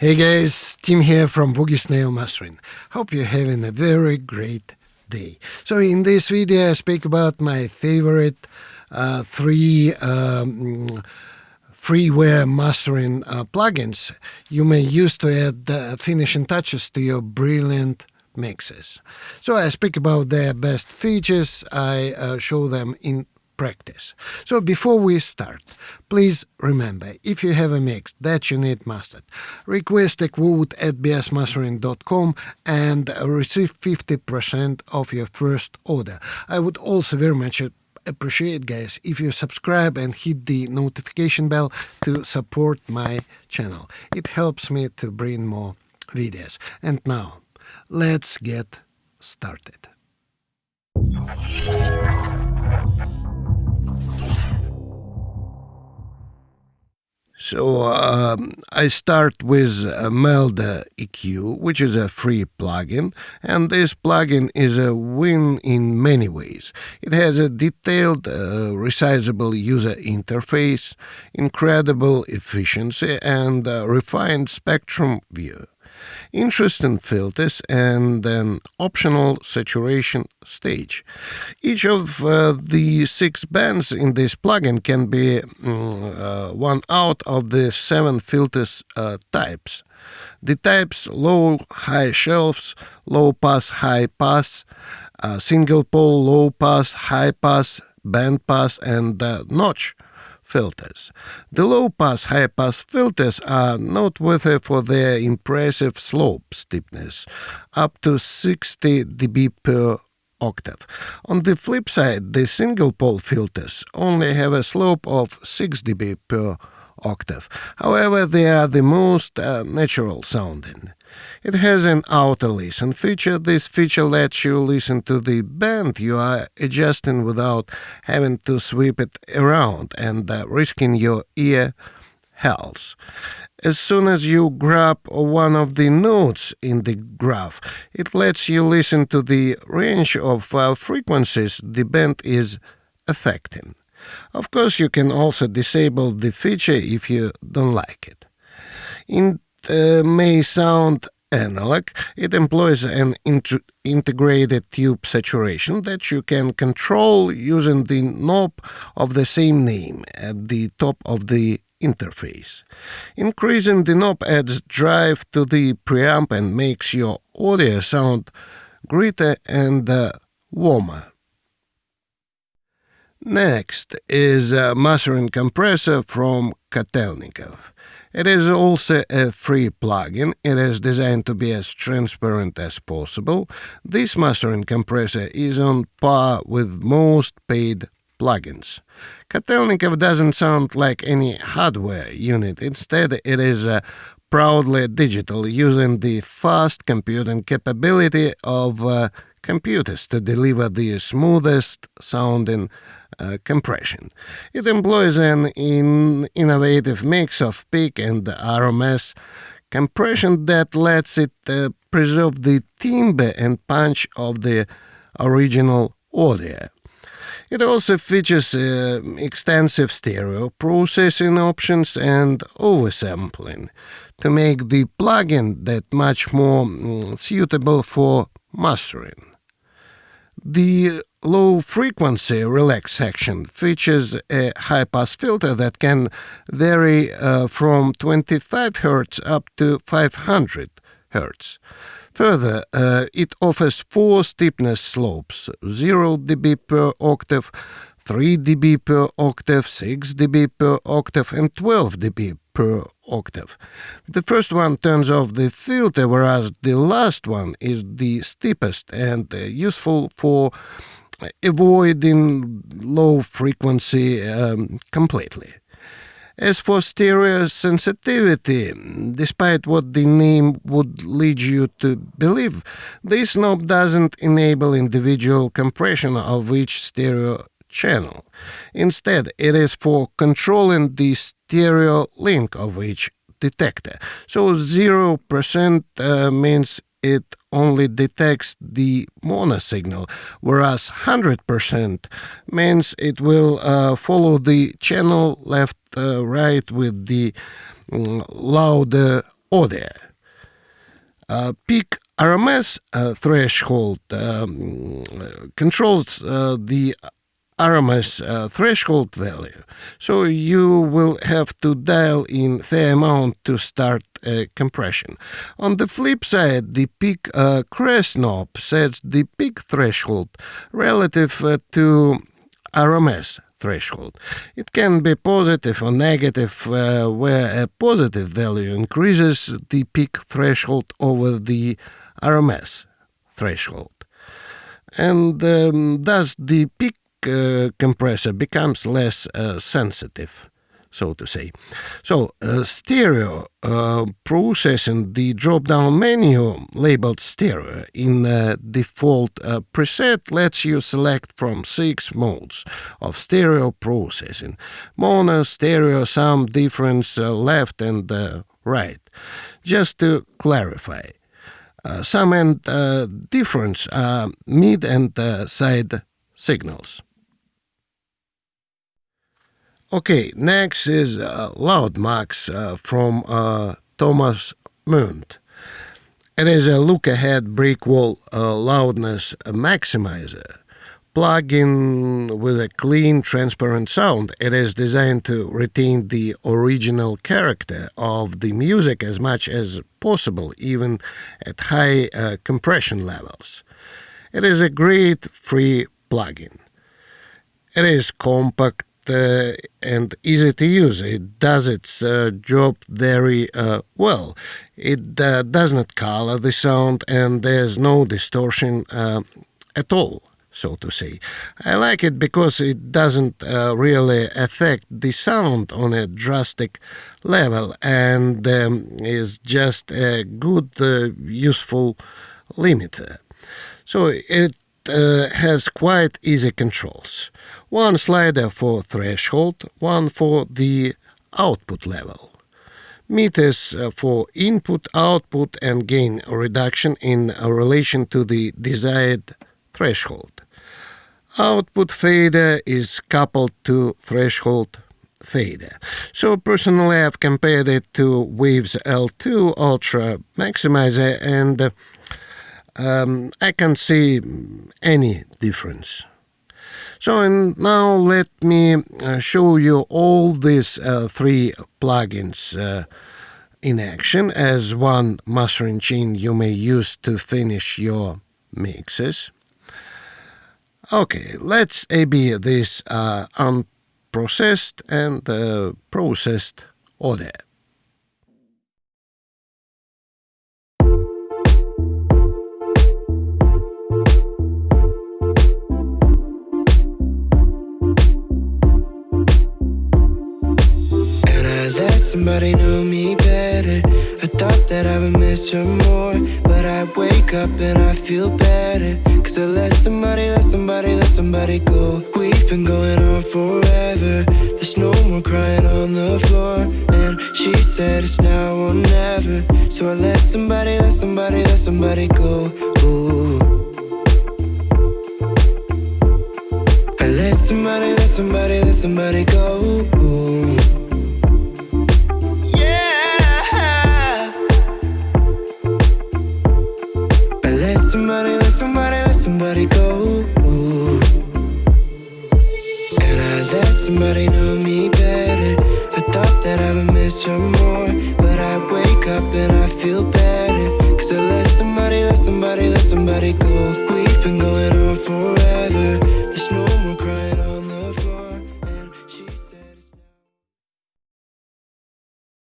Hey guys, Tim here from Boogie Mastering. Hope you're having a very great day. So in this video I speak about my favorite three freeware mastering plugins you may use to add finishing touches to your brilliant mixes. So I speak about their best features, I show them in practice. So before we start, please remember, if you have a mix that you need mastered, request a quote at BSMastering.com and receive 50% of your first order. I would also very much appreciate, guys, if you subscribe and hit the notification bell to support my channel. It helps me to bring more videos. And now, let's get started. So I start with Melda EQ, which is a free plugin, and this plugin is a win in many ways. It has a detailed, resizable user interface, incredible efficiency, and refined spectrum view, interesting filters, and an optional saturation stage. Each of the 6 bands in this plugin can be one out of the 7 filters types. The types: low, high shelves, low pass, high pass, single pole, low pass, high pass, band pass, and notch filters. The low-pass, high-pass filters are noteworthy for their impressive slope steepness, up to 60 dB per octave. On the flip side, the single-pole filters only have a slope of 6 dB per octave. However, they are the most natural sounding. It has an auto-listen feature. This feature lets you listen to the band you are adjusting without having to sweep it around and risking your ear health. As soon as you grab one of the notes in the graph, it lets you listen to the range of frequencies the band is affecting. Of course, you can also disable the feature if you don't like it. It may sound analog. It employs an integrated tube saturation that you can control using the knob of the same name at the top of the interface. Increasing the knob adds drive to the preamp and makes your audio sound greater and warmer. Next is a mastering compressor from Kotelnikov. It is also a free plugin. It is designed to be as transparent as possible. This mastering compressor is on par with most paid plugins. Kotelnikov doesn't sound like any hardware unit. Instead, it is proudly digital, using the fast computing capability of computers to deliver the smoothest sounding compression. It employs an innovative mix of peak and RMS compression that lets it preserve the timbre and punch of the original audio. It also features extensive stereo processing options and oversampling to make the plugin that much more suitable for mastering. The low-frequency relax section features a high-pass filter that can vary from 25 Hz up to 500 Hz. Further, it offers 4 steepness slopes: 0 dB per octave, 3 dB per octave, 6 dB per octave, and 12 dB per octave. The first one turns off the filter, whereas the last one is the steepest and useful for avoiding low frequency completely. As for stereo sensitivity, despite what the name would lead you to believe, this knob doesn't enable individual compression of each stereo channel. Instead, it is for controlling the stereo link of each detector. So 0% means it only detects the mono signal, whereas 100% means it will follow the channel left right with the louder order. Peak RMS threshold controls the RMS threshold value. So you will have to dial in the amount to start compression. On the flip side, the peak crest knob sets the peak threshold relative to RMS threshold. It can be positive or negative, where a positive value increases the peak threshold over the RMS threshold. And thus the peak compressor becomes less sensitive, so to say. So stereo processing, the drop-down menu labeled stereo in default preset lets you select from 6 modes of stereo processing: mono, stereo, some difference, left and right. Just to clarify, some and difference are mid and side signals. Okay, next is LoudMax from Thomas Munt. It is a look-ahead brick wall loudness maximizer plug-in with a clean, transparent sound. It is designed to retain the original character of the music as much as possible, even at high compression levels. It is a great free plugin. It is compact and easy to use. It does its job very well. It does not color the sound, and there's no distortion at all, so to say. I like it because it doesn't really affect the sound on a drastic level, and is just a good, useful limiter. So it has quite easy controls. One slider for threshold, one for the output level. Meters for input, output, and gain reduction in relation to the desired threshold. Output fader is coupled to threshold fader. So personally I've compared it to Waves L2 Ultra Maximizer, and I can't see any difference. So and now let me show you all these 3 plugins in action as one mastering chain you may use to finish your mixes. Okay, let's A/B this unprocessed and processed order. Somebody know me better. I thought that I would miss her more, but I wake up and I feel better, 'cause I let somebody go. We've been going on forever. There's no more crying on the floor, and she said it's now or never. So I let somebody go. Ooh. I let somebody go. Ooh. Somebody go. Ooh. And I let somebody know me better. I thought that I would miss her more, but I wake up and I feel better, 'cause I let somebody go. We've been going on forever.